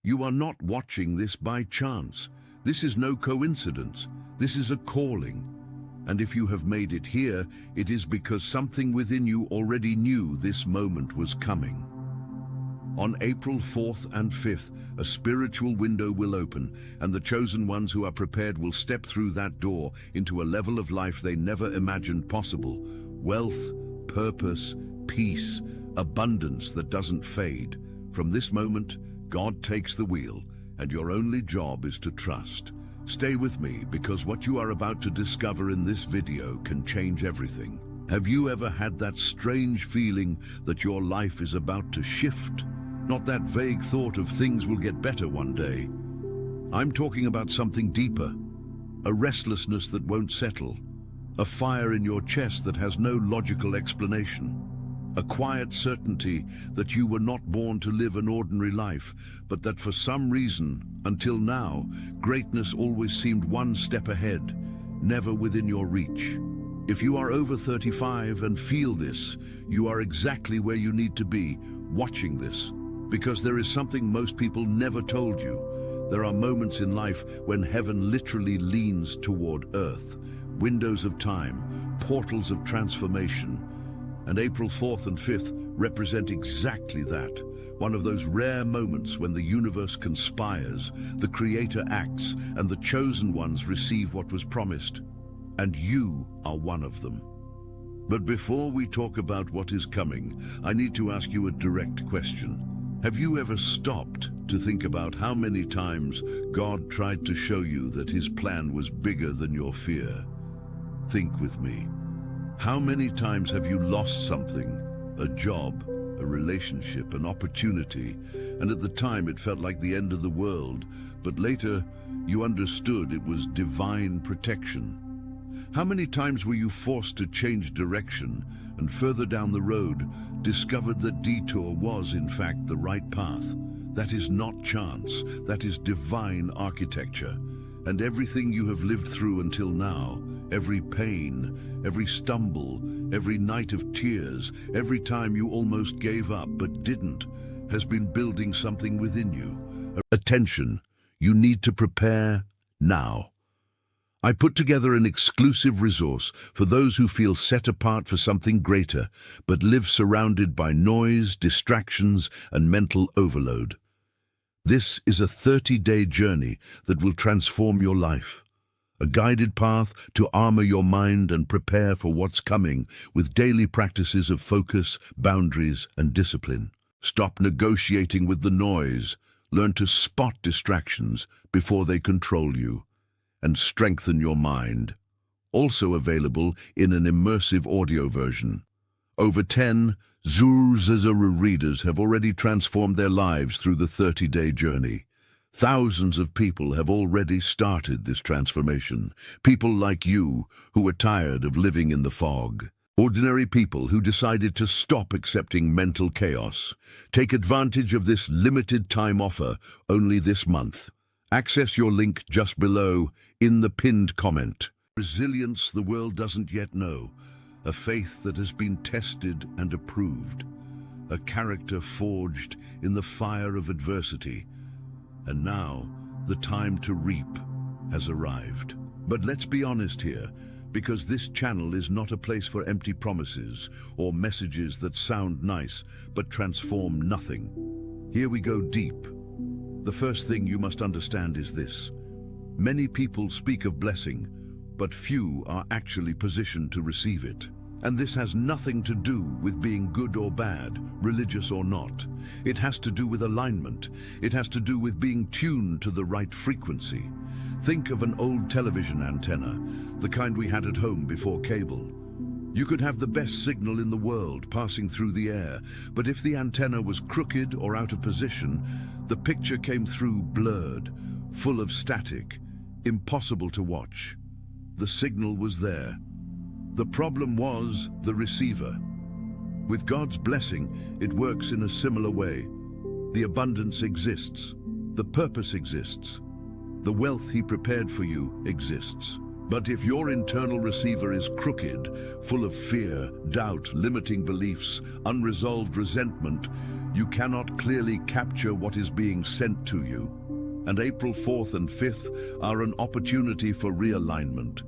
You are not watching this by chance. This is no coincidence. This is a calling. And if you have made it here, it is because something within you already knew this moment was coming. On April 4th and 5th, a spiritual window will open, and the chosen ones who are prepared will step through that door into a level of life they never imagined possible. Wealth, purpose, peace, abundance that doesn't fade. From this moment, God takes the wheel, and your only job is to trust. Stay with me, because what you are about to discover in this video can change everything. Have you ever had that strange feeling that your life is about to shift? Not that vague thought of things will get better one day. I'm talking about something deeper. A restlessness that won't settle. A fire in your chest that has no logical explanation. A quiet certainty that you were not born to live an ordinary life, but that for some reason, until now, greatness always seemed one step ahead, never within your reach. If you are over 35 and feel this, you are exactly where you need to be, watching this. Because there is something most people never told you. There are moments in life when heaven literally leans toward earth. Windows of time, portals of transformation. And April 4th and 5th represent exactly that. One of those rare moments when the universe conspires, the Creator acts, and the chosen ones receive what was promised. And you are one of them. But before we talk about what is coming, I need to ask you a direct question. Have you ever stopped to think about how many times God tried to show you that His plan was bigger than your fear? Think with me. How many times have you lost something, a job, a relationship, an opportunity, and at the time it felt like the end of the world, but later you understood it was divine protection? How many times were you forced to change direction and further down the road discovered that detour was in fact the right path? That is not chance, that is divine architecture. And everything you have lived through until now, every pain, every stumble, every night of tears, every time you almost gave up but didn't, has been building something within you. Attention, you need to prepare now. I put together an exclusive resource for those who feel set apart for something greater, but live surrounded by noise, distractions, and mental overload. This is a 30-day journey that will transform your life. A guided path to armor your mind and prepare for what's coming with daily practices of focus, boundaries, and discipline. Stop negotiating with the noise. Learn to spot distractions before they control you. And strengthen your mind. Also available in an immersive audio version. Over 10 Zuru readers have already transformed their lives through the 30-day journey. Thousands of people have already started this transformation. People like you who are tired of living in the fog. Ordinary people who decided to stop accepting mental chaos. Take advantage of this limited time offer only this month. Access your link just below in the pinned comment. Resilience the world doesn't yet know. A faith that has been tested and approved. A character forged in the fire of adversity. And now, the time to reap has arrived. But let's be honest here, because this channel is not a place for empty promises or messages that sound nice but transform nothing. Here we go deep. The first thing you must understand is this. Many people speak of blessing, but few are actually positioned to receive it. And this has nothing to do with being good or bad, religious or not. It has to do with alignment. It has to do with being tuned to the right frequency. Think of an old television antenna, the kind we had at home before cable. You could have the best signal in the world passing through the air, but if the antenna was crooked or out of position, the picture came through blurred, full of static, impossible to watch. The signal was there. The problem was the receiver. With God's blessing, it works in a similar way. The abundance exists. The purpose exists. The wealth He prepared for you exists. But if your internal receiver is crooked, full of fear, doubt, limiting beliefs, unresolved resentment, You cannot clearly capture what is being sent to you. And April 4th and 5th are an opportunity for realignment.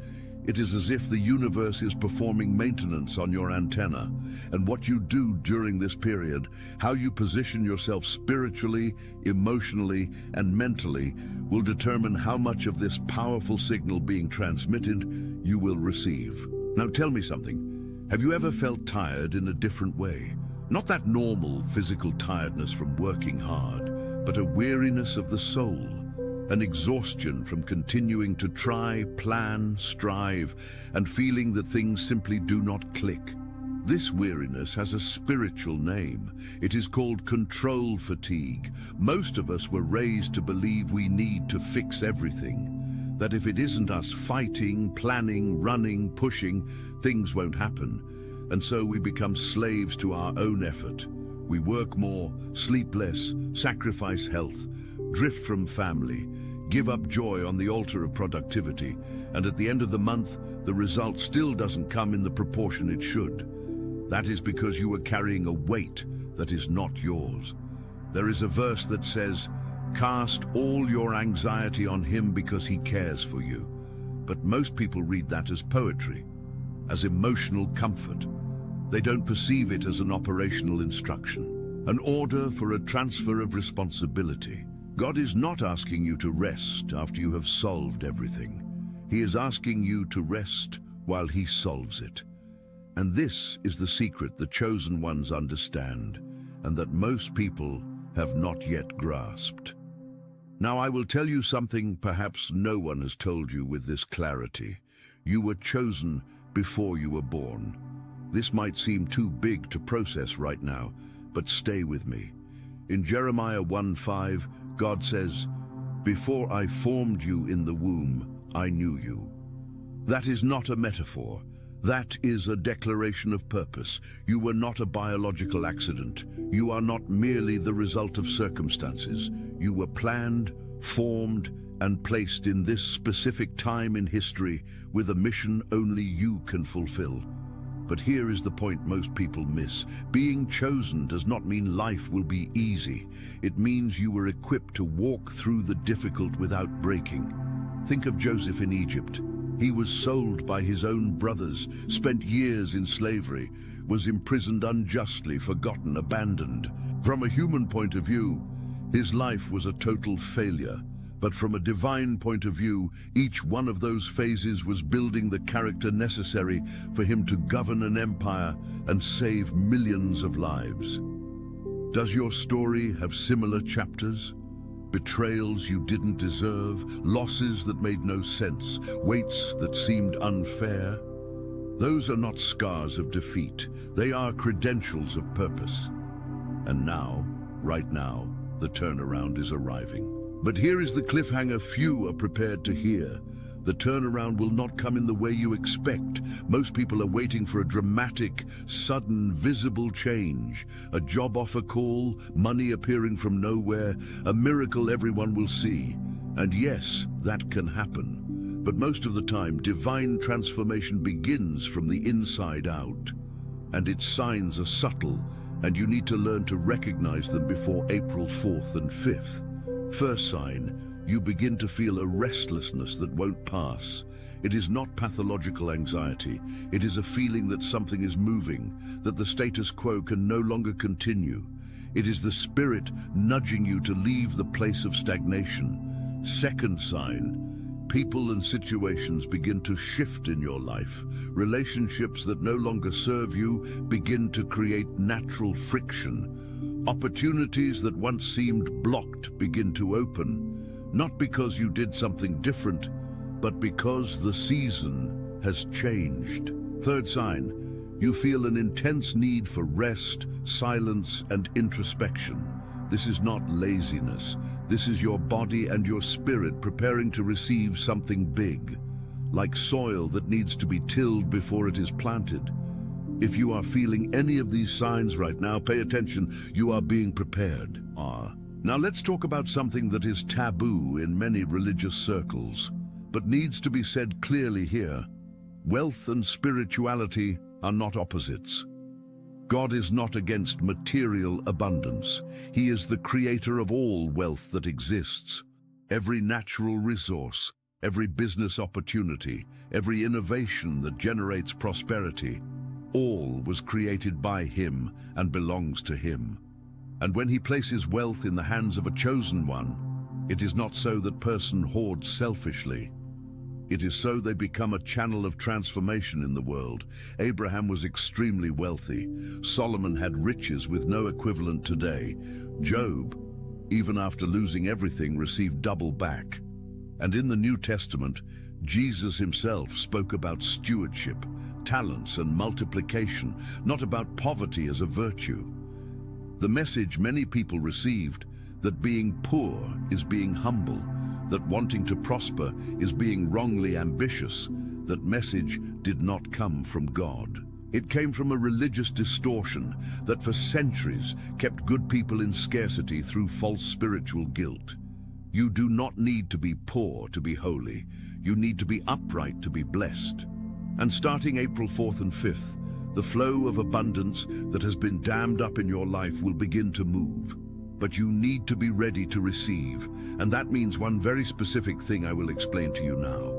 It is as if the universe is performing maintenance on your antenna, and what you do during this period, how you position yourself spiritually, emotionally, and mentally, will determine how much of this powerful signal being transmitted you will receive. Now tell me something. Have you ever felt tired in a different way? Not that normal physical tiredness from working hard, but a weariness of the soul. An exhaustion from continuing to try, plan, strive, and feeling that things simply do not click. This weariness has a spiritual name. It is called control fatigue. Most of us were raised to believe we need to fix everything, that if it isn't us fighting, planning, running, pushing, things won't happen. And so we become slaves to our own effort. We work more, sleep less, sacrifice health, drift from family, give up joy on the altar of productivity, and at the end of the month, the result still doesn't come in the proportion it should. That is because you are carrying a weight that is not yours. There is a verse that says, "Cast all your anxiety on him because he cares for you." But most people read that as poetry, as emotional comfort. They don't perceive it as an operational instruction, an order for a transfer of responsibility. God is not asking you to rest after you have solved everything. He is asking you to rest while he solves it. And this is the secret the chosen ones understand, and that most people have not yet grasped. Now I will tell you something perhaps no one has told you with this clarity. You were chosen before you were born. This might seem too big to process right now, but stay with me. In Jeremiah 1:5, God says, "Before I formed you in the womb, I knew you." That is not a metaphor. That is a declaration of purpose. You were not a biological accident. You are not merely the result of circumstances. You were planned, formed, and placed in this specific time in history with a mission only you can fulfill. But here is the point most people miss. Being chosen does not mean life will be easy. It means you were equipped to walk through the difficult without breaking. Think of Joseph in Egypt. He was sold by his own brothers, spent years in slavery, was imprisoned unjustly, forgotten, abandoned. From a human point of view, his life was a total failure. But from a divine point of view, each one of those phases was building the character necessary for him to govern an empire and save millions of lives. Does your story have similar chapters? Betrayals you didn't deserve, losses that made no sense, weights that seemed unfair? Those are not scars of defeat. They are credentials of purpose. And now, right now, the turnaround is arriving. But here is the cliffhanger few are prepared to hear. The turnaround will not come in the way you expect. Most people are waiting for a dramatic, sudden, visible change. A job offer call, money appearing from nowhere, a miracle everyone will see. And yes, that can happen. But most of the time, divine transformation begins from the inside out. And its signs are subtle, and you need to learn to recognize them before April 4th and 5th. First sign, you begin to feel a restlessness that won't pass. It is not pathological anxiety. It is a feeling that something is moving, that the status quo can no longer continue. It is the spirit nudging you to leave the place of stagnation. Second sign, people and situations begin to shift in your life. Relationships that no longer serve you begin to create natural friction. Opportunities that once seemed blocked begin to open, not because you did something different, but because the season has changed. Third sign, you feel an intense need for rest, silence, and introspection. This is not laziness. This is your body and your spirit preparing to receive something big, like soil that needs to be tilled before it is planted. If you are feeling any of these signs right now, pay attention. You are being prepared. Now let's talk about something that is taboo in many religious circles, but needs to be said clearly here. Wealth and spirituality are not opposites. God is not against material abundance. He is the creator of all wealth that exists. Every natural resource, every business opportunity, every innovation that generates prosperity, all was created by Him and belongs to Him. And when He places wealth in the hands of a chosen one, it is not so that person hoards selfishly. It is so they become a channel of transformation in the world. Abraham was extremely wealthy. Solomon had riches with no equivalent today. Job, even after losing everything, received double back. And in the New Testament, Jesus Himself spoke about stewardship, talents, and multiplication, not about poverty as a virtue. The message many people received, that being poor is being humble, that wanting to prosper is being wrongly ambitious, that message did not come from God. It came from a religious distortion that for centuries kept good people in scarcity through false spiritual guilt. You do not need to be poor to be holy. You need to be upright to be blessed. And starting April 4th and 5th, the flow of abundance that has been dammed up in your life will begin to move. But you need to be ready to receive, and that means one very specific thing I will explain to you now.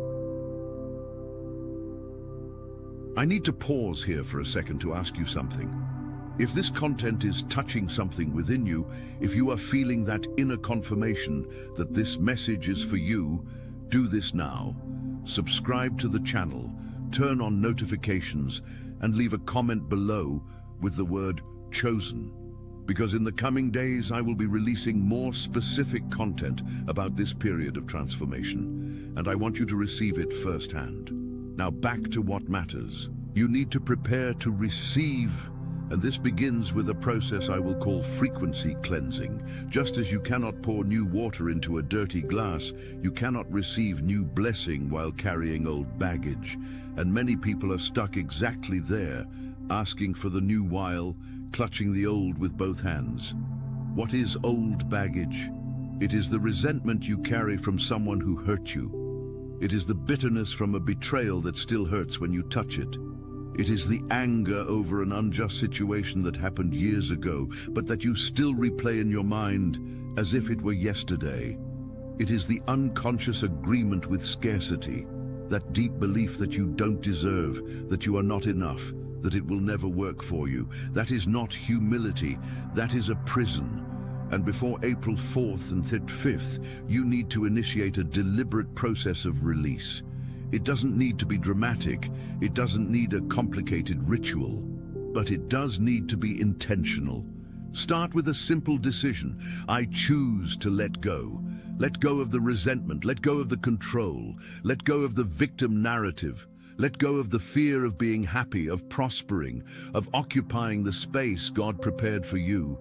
I need to pause here for a second to ask you something. If this content is touching something within you, if you are feeling that inner confirmation that this message is for you, do this now. Subscribe to the channel, turn on notifications, and leave a comment below with the word chosen. Because in the coming days I will be releasing more specific content about this period of transformation, and I want you to receive it firsthand. Now back to what matters. You need to prepare to receive, and this begins with a process I will call frequency cleansing. Just as you cannot pour new water into a dirty glass, you cannot receive new blessing while carrying old baggage. And many people are stuck exactly there, asking for the new while clutching the old with both hands. What is old baggage? It is the resentment you carry from someone who hurt you. It is the bitterness from a betrayal that still hurts when you touch it. It is the anger over an unjust situation that happened years ago, but that you still replay in your mind as if it were yesterday. It is the unconscious agreement with scarcity, that deep belief that you don't deserve, that you are not enough, that it will never work for you. That is not humility, that is a prison. And before April 4th and 5th, you need to initiate a deliberate process of release. It doesn't need to be dramatic, it doesn't need a complicated ritual, but it does need to be intentional. Start with a simple decision. I choose to let go. Let go of the resentment, let go of the control, let go of the victim narrative. Let go of the fear of being happy, of prospering, of occupying the space God prepared for you.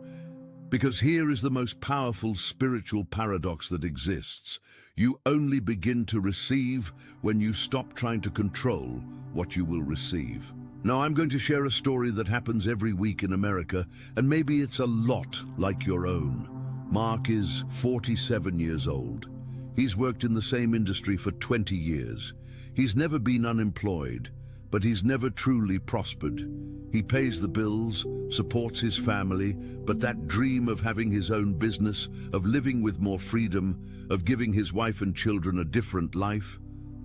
Because here is the most powerful spiritual paradox that exists. You only begin to receive when you stop trying to control what you will receive. Now I'm going to share a story that happens every week in America, and maybe it's a lot like your own. Mark is 47 years old. He's worked in the same industry for 20 years. He's never been unemployed, but he's never truly prospered. He pays the bills, supports his family, but that dream of having his own business, of living with more freedom, of giving his wife and children a different life,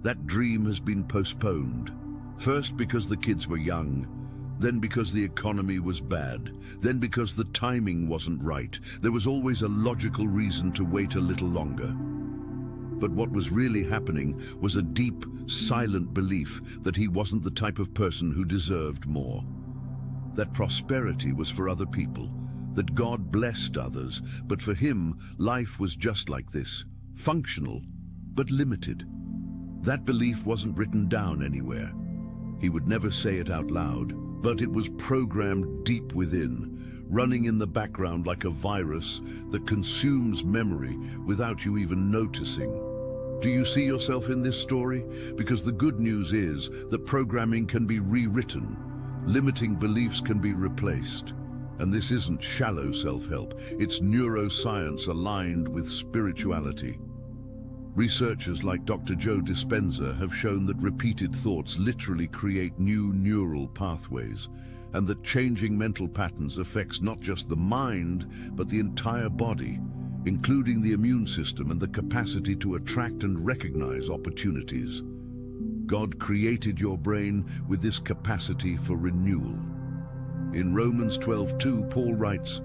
that dream has been postponed. First because the kids were young, then because the economy was bad, then because the timing wasn't right. There was always a logical reason to wait a little longer. But what was really happening was a deep, silent belief that he wasn't the type of person who deserved more. That prosperity was for other people, that God blessed others, but for him, life was just like this, functional, but limited. That belief wasn't written down anywhere. He would never say it out loud, but it was programmed deep within, running in the background like a virus that consumes memory without you even noticing. Do you see yourself in this story? Because the good news is that programming can be rewritten, limiting beliefs can be replaced. And this isn't shallow self-help, it's neuroscience aligned with spirituality. Researchers like Dr. Joe Dispenza have shown that repeated thoughts literally create new neural pathways. and that changing mental patterns affects not just the mind, but the entire body, including the immune system and the capacity to attract and recognize opportunities. God created your brain with this capacity for renewal. In Romans 12:2, Paul writes,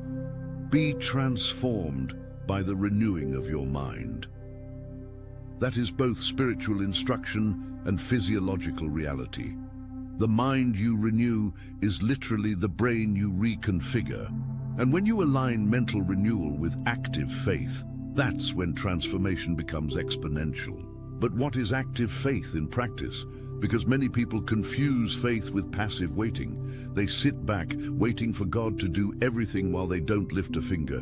"Be transformed by the renewing of your mind." That is both spiritual instruction and physiological reality. The mind you renew is literally the brain you reconfigure. And when you align mental renewal with active faith, that's when transformation becomes exponential. But what is active faith in practice? Because many people confuse faith with passive waiting. They sit back, waiting for God to do everything while they don't lift a finger.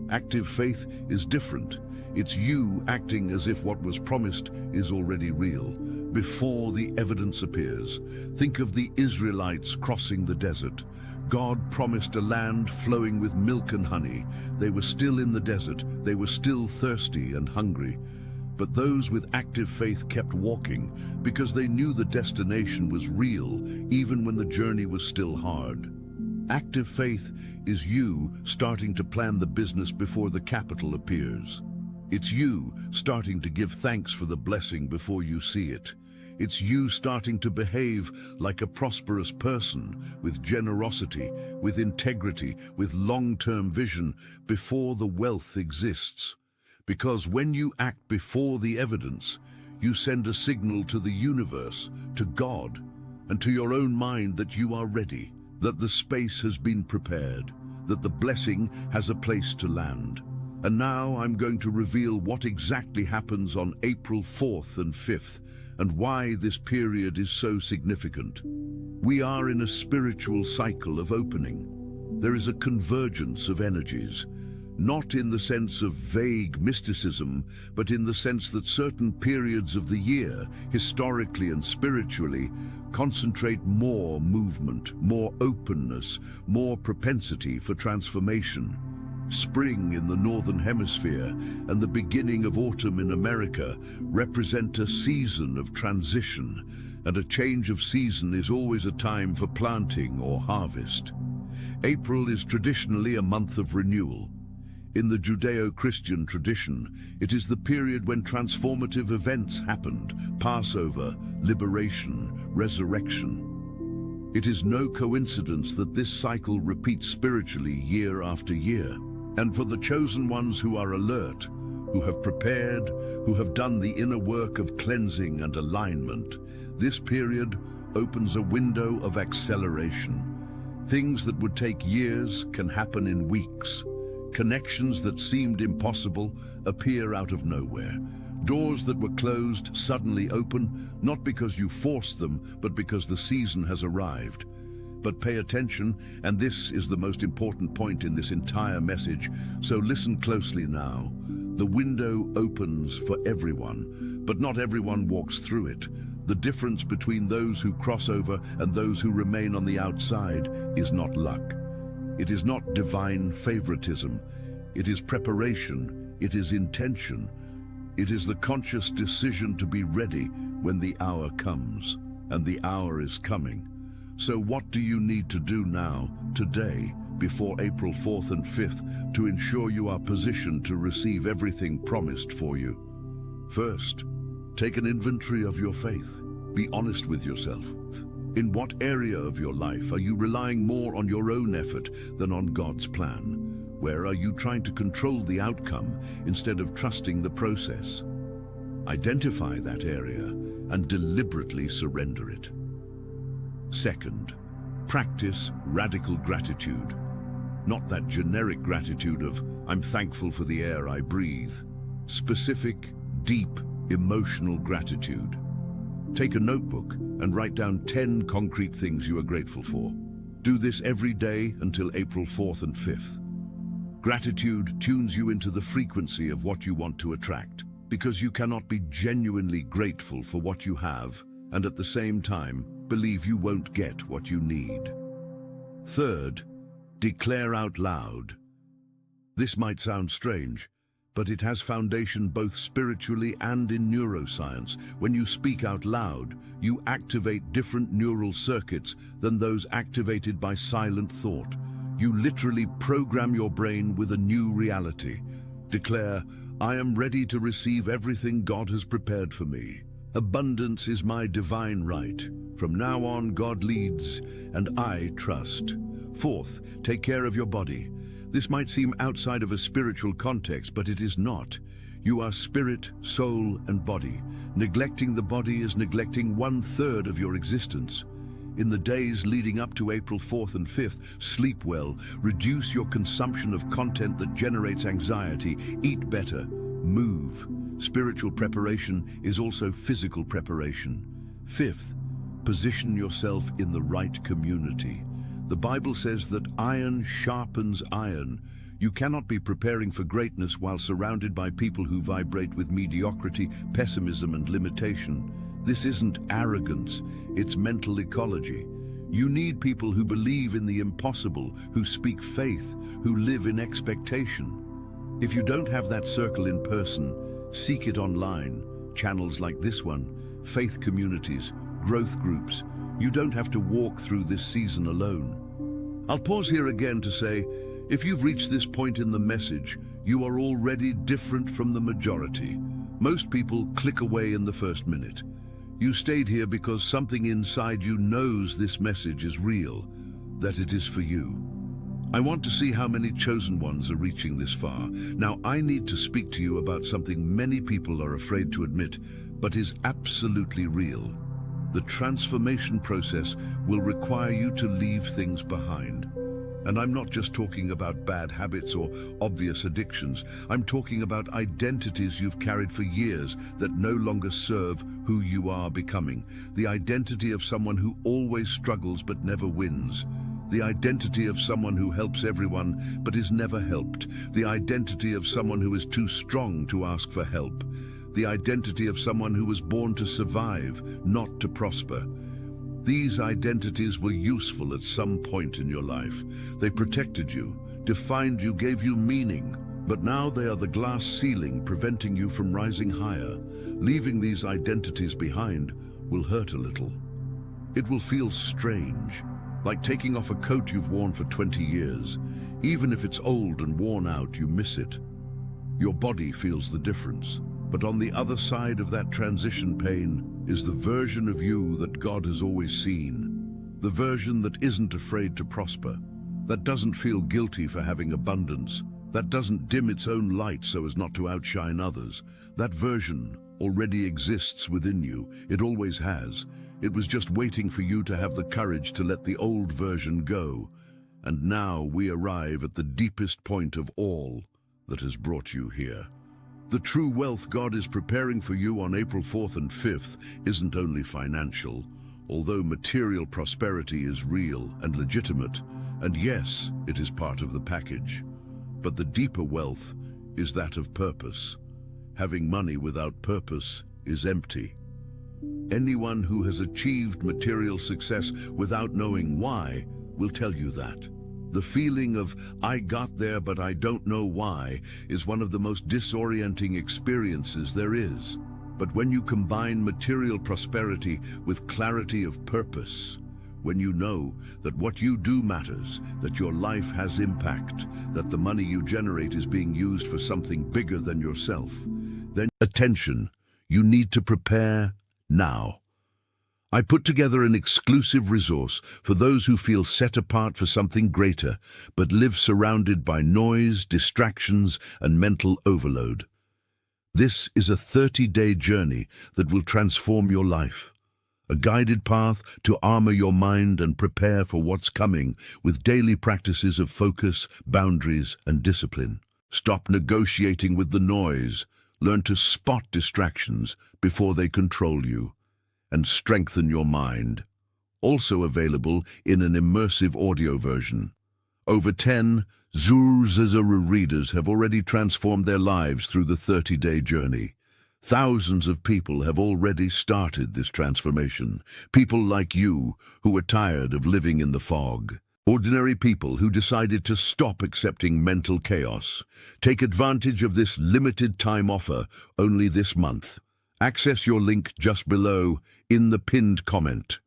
Active faith is different. It's you acting as if what was promised is already real, before the evidence appears. Think of the Israelites crossing the desert. God promised a land flowing with milk and honey. They were still in the desert. They were still thirsty and hungry. But those with active faith kept walking because they knew the destination was real, even when the journey was still hard. Active faith is you starting to plan the business before the capital appears. It's you starting to give thanks for the blessing before you see it. It's you starting to behave like a prosperous person, with generosity, with integrity, with long-term vision, before the wealth exists. Because when you act before the evidence, you send a signal to the universe, to God, and to your own mind that you are ready, that the space has been prepared, that the blessing has a place to land. And now I'm going to reveal what exactly happens on April 4th and 5th, and why this period is so significant. We are in a spiritual cycle of opening. There is a convergence of energies, not in the sense of vague mysticism, but in the sense that certain periods of the year, historically and spiritually, concentrate more movement, more openness, more propensity for transformation. Spring in the Northern Hemisphere and the beginning of autumn in America represent a season of transition, and a change of season is always a time for planting or harvest. April is traditionally a month of renewal. In the Judeo-Christian tradition, it is the period when transformative events happened: Passover, liberation, resurrection. It is no coincidence that this cycle repeats spiritually year after year. And for the chosen ones who are alert, who have prepared, who have done the inner work of cleansing and alignment, this period opens a window of acceleration. Things that would take years can happen in weeks. Connections that seemed impossible appear out of nowhere. Doors that were closed suddenly open, not because you forced them, but because the season has arrived. But pay attention, and this is the most important point in this entire message, so listen closely now. The window opens for everyone, but not everyone walks through it. The difference between those who cross over and those who remain on the outside is not luck. It is not divine favoritism. It is preparation. It is intention. It is the conscious decision to be ready when the hour comes, and the hour is coming. So what do you need to do now, today, before April 4th and 5th, to ensure you are positioned to receive everything promised for you? First, take an inventory of your faith. Be honest with yourself. In what area of your life are you relying more on your own effort than on God's plan? Where are you trying to control the outcome instead of trusting the process? Identify that area and deliberately surrender it. Second, practice radical gratitude. Not that generic gratitude of, I'm thankful for the air I breathe. Specific, deep, emotional gratitude. Take a notebook and write down 10 concrete things you are grateful for. Do this every day until April 4th and 5th. Gratitude tunes you into the frequency of what you want to attract, because you cannot be genuinely grateful for what you have and at the same time believe you won't get what you need. Third, declare out loud. This might sound strange, but it has foundation both spiritually and in neuroscience. When you speak out loud, you activate different neural circuits than those activated by silent thought. You literally program your brain with a new reality. Declare, "I am ready to receive everything God has prepared for me. Abundance is my divine right. From now on, God leads, and I trust." Fourth, take care of your body. This might seem outside of a spiritual context, but it is not. You are spirit, soul, and body. Neglecting the body is neglecting 1/3 of your existence. In the days leading up to April 4th and 5th, sleep well, reduce your consumption of content that generates anxiety, eat better, move. Spiritual preparation is also physical preparation. Fifth, position yourself in the right community. The Bible says that iron sharpens iron. You cannot be preparing for greatness while surrounded by people who vibrate with mediocrity, pessimism, and limitation. This isn't arrogance, it's mental ecology. You need people who believe in the impossible, who speak faith, who live in expectation. If you don't have that circle in person, seek it online. Channels like this one, faith communities, growth groups. You don't have to walk through this season alone. I'll pause here again to say, if you've reached this point in the message, you are already different from the majority. Most people click away in the first minute. You stayed here because something inside you knows this message is real, that it is for you. I want to see how many chosen ones are reaching this far. Now, I need to speak to you about something many people are afraid to admit, but is absolutely real. The transformation process will require you to leave things behind. And I'm not just talking about bad habits or obvious addictions. I'm talking about identities you've carried for years that no longer serve who you are becoming. The identity of someone who always struggles but never wins. The identity of someone who helps everyone but is never helped. The identity of someone who is too strong to ask for help. The identity of someone who was born to survive, not to prosper. These identities were useful at some point in your life. They protected you, defined you, gave you meaning. But now they are the glass ceiling preventing you from rising higher. Leaving these identities behind will hurt a little. It will feel strange, like taking off a coat you've worn for 20 years. Even if it's old and worn out, you miss it. Your body feels the difference. But on the other side of that transition pain is the version of you that God has always seen. The version that isn't afraid to prosper, that doesn't feel guilty for having abundance, that doesn't dim its own light so as not to outshine others. That version already exists within you. It always has. It was just waiting for you to have the courage to let the old version go. And now we arrive at the deepest point of all that has brought you here. The true wealth God is preparing for you on April 4th and 5th isn't only financial, although material prosperity is real and legitimate, and yes, it is part of the package. But the deeper wealth is that of purpose. Having money without purpose is empty. Anyone who has achieved material success without knowing why will tell you that. The feeling of, "I got there but I don't know why," is one of the most disorienting experiences there is. But when you combine material prosperity with clarity of purpose, when you know that what you do matters, that your life has impact, that the money you generate is being used for something bigger than yourself, then attention, you need to prepare now. I put together an exclusive resource for those who feel set apart for something greater, but live surrounded by noise, distractions, and mental overload. This is a 30-day journey that will transform your life. A guided path to armor your mind and prepare for what's coming with daily practices of focus, boundaries, and discipline. Stop negotiating with the noise. Learn to spot distractions before they control you. And strengthen your mind. Also available in an immersive audio version. Over 10 Zuru readers have already transformed their lives through the 30-day journey. Thousands of people have already started this transformation. People like you who are tired of living in the fog. Ordinary people who decided to stop accepting mental chaos. Take advantage of this limited time offer only this month. Access your link just below in the pinned comment.